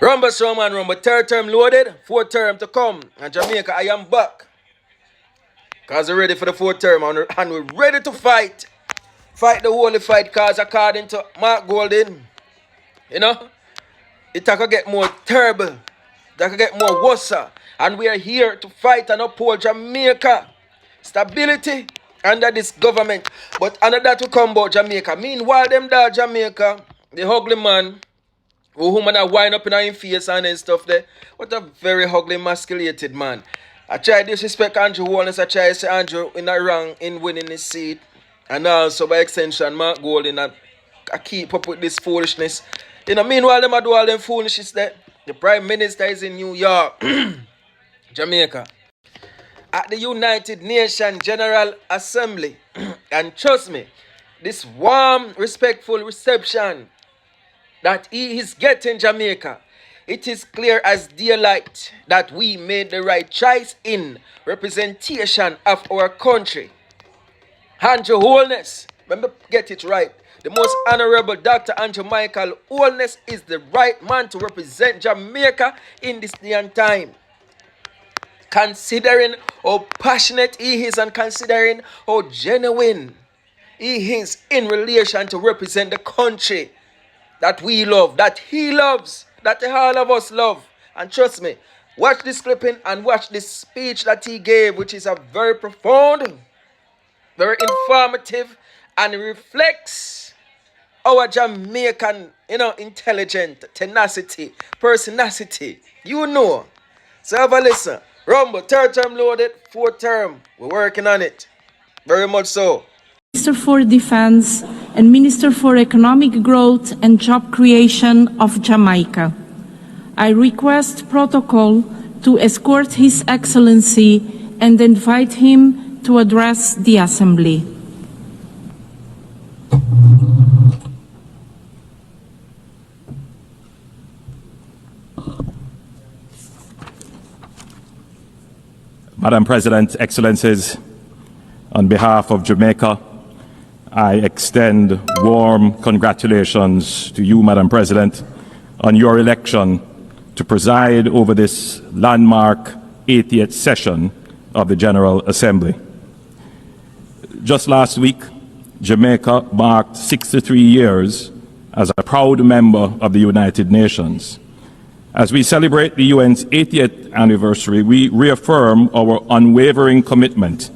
Rumble show man, rumble. Third term loaded, fourth term to come. And Jamaica, I am back. Because we're ready for the fourth term and we're ready to fight. Fight the holy fight, because according to Mark Golden, it can get more terrible. That can get more worse. And we are here to fight and uphold Jamaica stability under this government. But another to come about Jamaica. Meanwhile, them that Jamaica, the ugly man, who man are wind up in his face and stuff there. What a very ugly, emasculated man. I try to disrespect Andrew Holness. I try to say Andrew in a wrong in winning his seat. And also by extension, Mark Golden. I keep up with this foolishness. Meanwhile, them I do all them foolishness there. The Prime Minister is in New York, Jamaica, at the United Nations General Assembly. And trust me, this warm, respectful reception that he is getting Jamaica, it is clear as daylight that we made the right choice in representation of our country. Andrew Holness, remember, get it right. The most honorable Dr. Andrew Michael Holness is the right man to represent Jamaica in this day and time. Considering how passionate he is and considering how genuine he is in relation to represent the country that we love, that he loves, that all of us love. And trust me, watch this clipping and watch this speech that he gave, which is a very profound, very informative, and reflects our Jamaican, intelligent tenacity, personality. So have a listen. Rumble, third term loaded, fourth term. We're working on it. Very much so. Minister for Defense and Minister for Economic Growth and Job Creation of Jamaica. I request protocol to escort His Excellency and invite him to address the Assembly. Madam President, Excellencies, on behalf of Jamaica, I extend warm congratulations to you, Madam President, on your election to preside over this landmark 80th session of the General Assembly. Just last week, Jamaica marked 63 years as a proud member of the United Nations. As we celebrate the UN's 80th anniversary, we reaffirm our unwavering commitment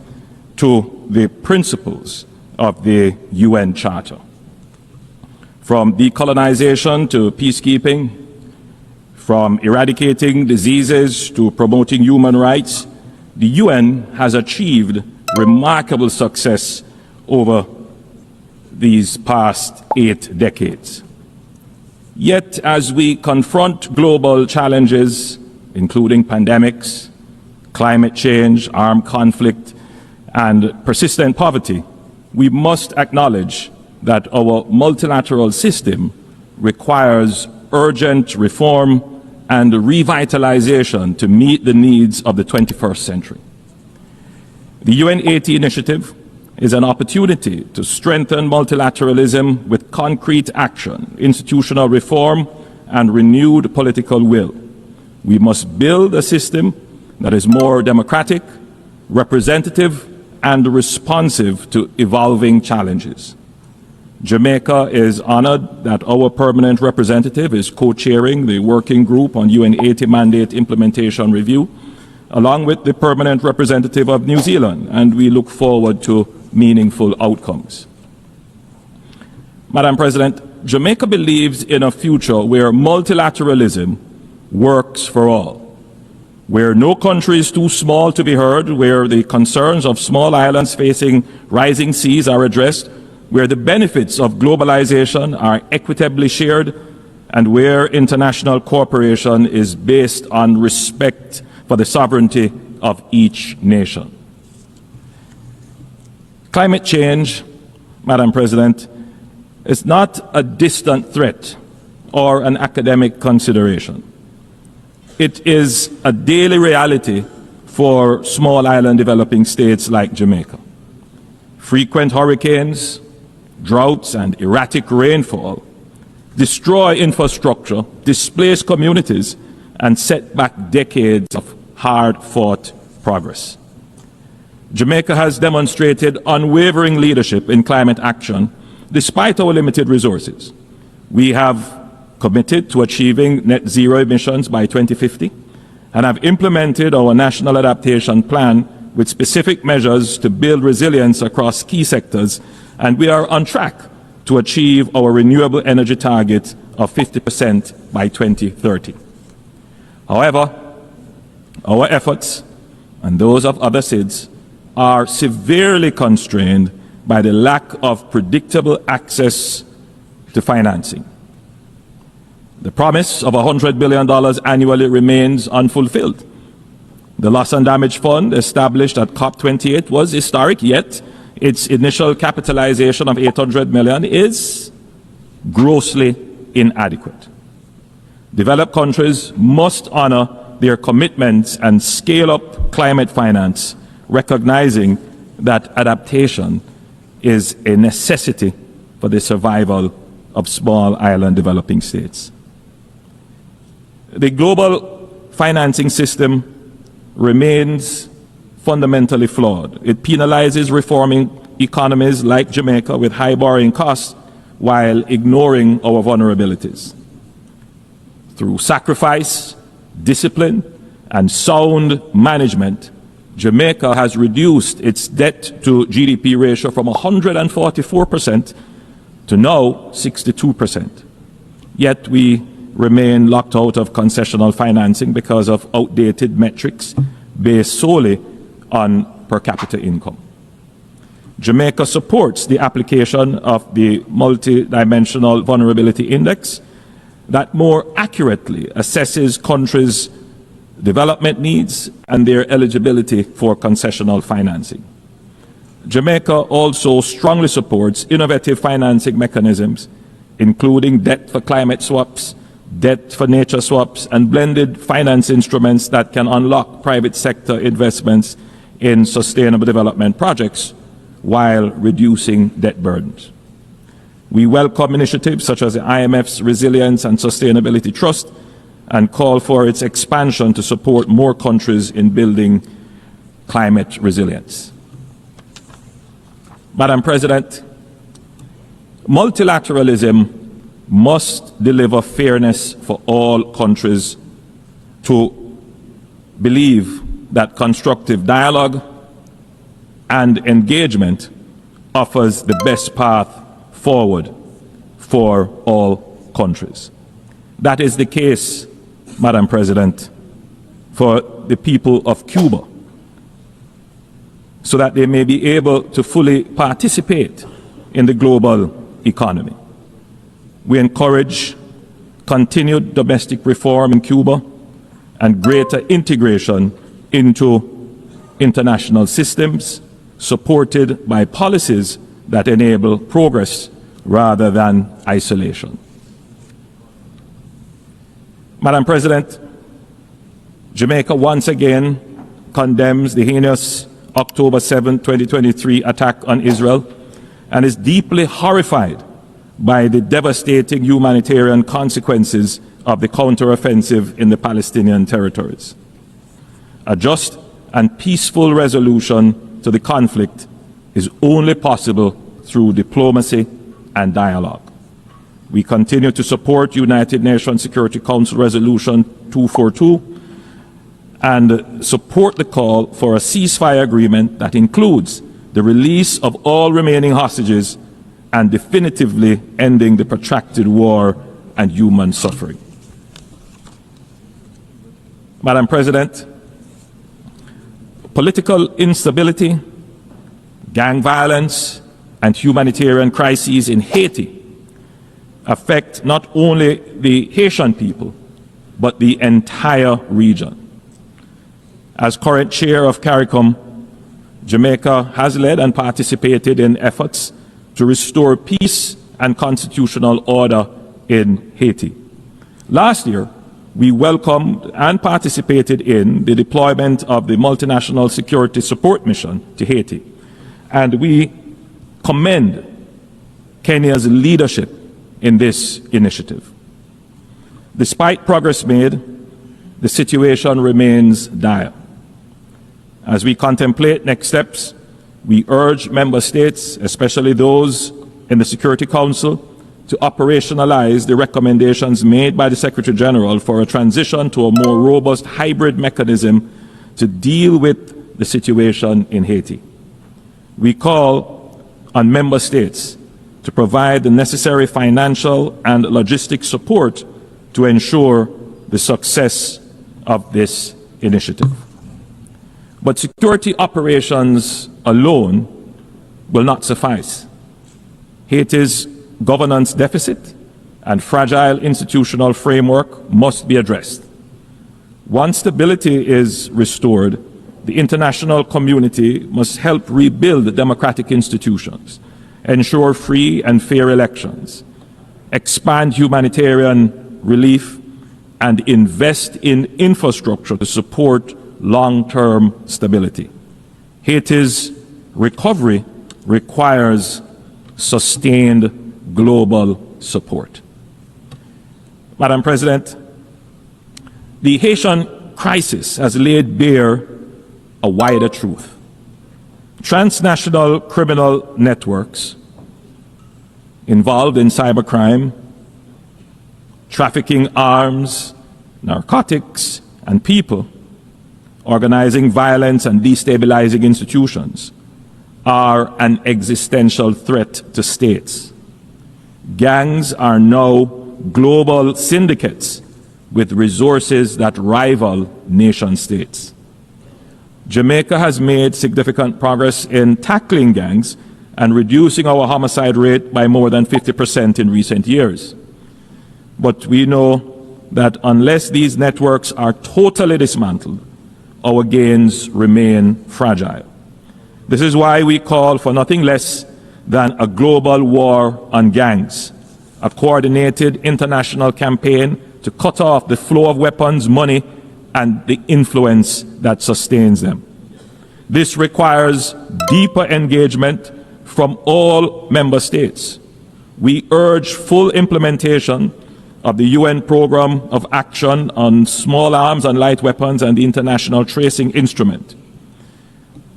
to the principles of the UN Charter. From decolonization to peacekeeping, from eradicating diseases to promoting human rights, the UN has achieved remarkable success over these past 8 decades. Yet, as we confront global challenges, including pandemics, climate change, armed conflict, and persistent poverty, we must acknowledge that our multilateral system requires urgent reform and revitalization to meet the needs of the 21st century. The UN 80 initiative is an opportunity to strengthen multilateralism with concrete action, institutional reform, and renewed political will. We must build a system that is more democratic, representative, and responsive to evolving challenges. Jamaica is honored that our permanent representative is co-chairing the working group on UN 80 mandate implementation review, along with the permanent representative of New Zealand, and we look forward to meaningful outcomes. Madam President, Jamaica believes in a future where multilateralism works for all, where no country is too small to be heard, where the concerns of small islands facing rising seas are addressed, where the benefits of globalization are equitably shared, and where international cooperation is based on respect for the sovereignty of each nation. Climate change, Madam President, is not a distant threat or an academic consideration. It is a daily reality for small island developing states like Jamaica. Frequent hurricanes, droughts, and erratic rainfall destroy infrastructure, displace communities, and set back decades of hard-fought progress. Jamaica has demonstrated unwavering leadership in climate action despite our limited resources. We have committed to achieving net zero emissions by 2050 and have implemented our national adaptation plan with specific measures to build resilience across key sectors, and we are on track to achieve our renewable energy target of 50% by 2030. However, our efforts and those of other SIDS are severely constrained by the lack of predictable access to financing. The promise of $100 billion annually remains unfulfilled. The Loss and Damage Fund established at COP28 was historic, yet its initial capitalization of $800 million is grossly inadequate. Developed countries must honor their commitments and scale up climate finance, recognizing that adaptation is a necessity for the survival of small island developing states. The global financing system remains fundamentally flawed. It penalizes reforming economies like Jamaica with high borrowing costs while ignoring our vulnerabilities. Through sacrifice, discipline, and sound management, Jamaica has reduced its debt to GDP ratio from 144% to now 62%. Yet we remain locked out of concessional financing because of outdated metrics based solely on per capita income. Jamaica supports the application of the Multidimensional Vulnerability Index that more accurately assesses countries' development needs and their eligibility for concessional financing. Jamaica also strongly supports innovative financing mechanisms, including debt for climate swaps, debt for nature swaps, and blended finance instruments that can unlock private sector investments in sustainable development projects while reducing debt burdens. We welcome initiatives such as the IMF's Resilience and Sustainability Trust and call for its expansion to support more countries in building climate resilience. Madam President, multilateralism must deliver fairness for all countries to believe that constructive dialogue and engagement offers the best path forward for all countries. That is the case, Madam President, for the people of Cuba, so that they may be able to fully participate in the global economy. We encourage continued domestic reform in Cuba and greater integration into international systems, supported by policies that enable progress rather than isolation. Madam President, Jamaica once again condemns the heinous October 7, 2023 attack on Israel and is deeply horrified by the devastating humanitarian consequences of the counteroffensive in the Palestinian territories. A just and peaceful resolution to the conflict is only possible through diplomacy and dialogue. We continue to support United Nations Security Council Resolution 242 and support the call for a ceasefire agreement that includes the release of all remaining hostages and definitively ending the protracted war and human suffering. Madam President, political instability, gang violence, and humanitarian crises in Haiti affect not only the Haitian people, but the entire region. As current chair of CARICOM, Jamaica has led and participated in efforts to restore peace and constitutional order in Haiti. Last year, we welcomed and participated in the deployment of the Multinational Security Support Mission to Haiti, and we commend Kenya's leadership in this initiative. Despite progress made, the situation remains dire. As we contemplate next steps, we urge member states, especially those in the Security Council, to operationalize the recommendations made by the Secretary General for a transition to a more robust hybrid mechanism to deal with the situation in Haiti. We call on member states to provide the necessary financial and logistic support to ensure the success of this initiative. But security operations alone will not suffice. Haiti's governance deficit and fragile institutional framework must be addressed. Once stability is restored, the international community must help rebuild democratic institutions, ensure free and fair elections, expand humanitarian relief, and invest in infrastructure to support long-term stability. Haiti's recovery requires sustained global support. Madam President, the Haitian crisis has laid bare a wider truth. Transnational criminal networks involved in cybercrime, trafficking arms, narcotics, and people, organizing violence and destabilizing institutions, are an existential threat to states. Gangs are now global syndicates with resources that rival nation states. Jamaica has made significant progress in tackling gangs and reducing our homicide rate by more than 50% in recent years. But we know that unless these networks are totally dismantled, our gains remain fragile. This is why we call for nothing less than a global war on gangs, a coordinated international campaign to cut off the flow of weapons, money, and the influence that sustains them. This requires deeper engagement from all member states. We urge full implementation of the UN Programme of Action on Small Arms and Light Weapons and the International Tracing Instrument.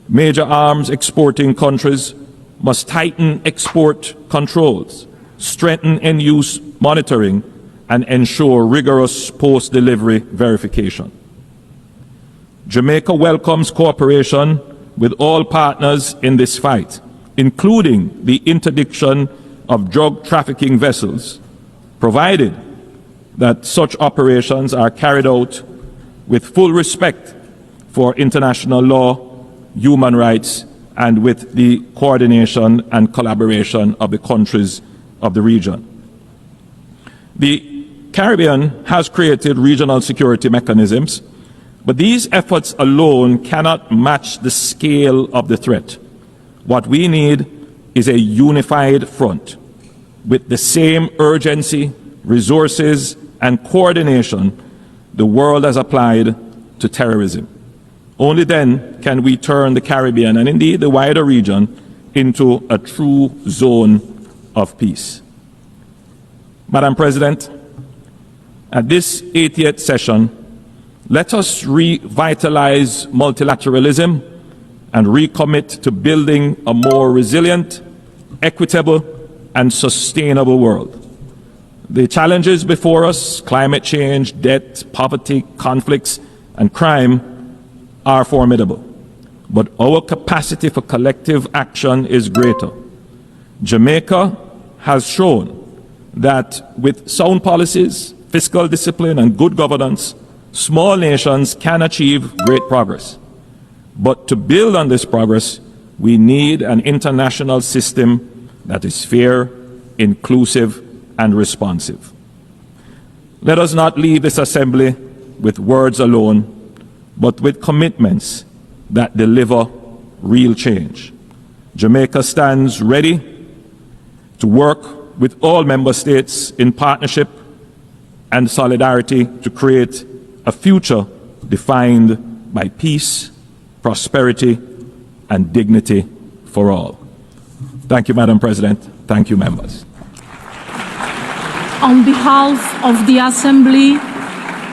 Major arms exporting countries must tighten export controls, strengthen end-use monitoring, and ensure rigorous post-delivery verification. Jamaica welcomes cooperation with all partners in this fight, including the interdiction of drug trafficking vessels, provided that such operations are carried out with full respect for international law, human rights, and with the coordination and collaboration of the countries of the region. The Caribbean has created regional security mechanisms, but these efforts alone cannot match the scale of the threat. What we need is a unified front with the same urgency, resources, and coordination the world has applied to terrorism. Only then can we turn the Caribbean, and indeed the wider region, into a true zone of peace. Madam President, at this 80th session, let us revitalize multilateralism and recommit to building a more resilient, equitable, and sustainable world. The challenges before us, climate change, debt, poverty, conflicts, and crime, are formidable, but our capacity for collective action is greater. Jamaica has shown that with sound policies, fiscal discipline, and good governance, small nations can achieve great progress. But to build on this progress, we need an international system that is fair, inclusive, and responsive. Let us not leave this assembly with words alone, but with commitments that deliver real change. Jamaica stands ready to work with all member states in partnership and solidarity to create a future defined by peace, prosperity, and dignity for all. Thank you, Madam President. Thank you, members. On behalf of the Assembly,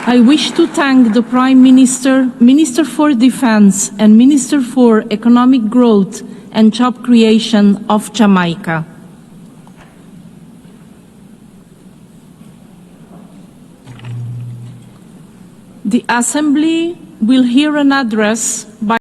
I wish to thank the Prime Minister, Minister for Defense, and Minister for Economic Growth and Job Creation of Jamaica. The Assembly will hear an address by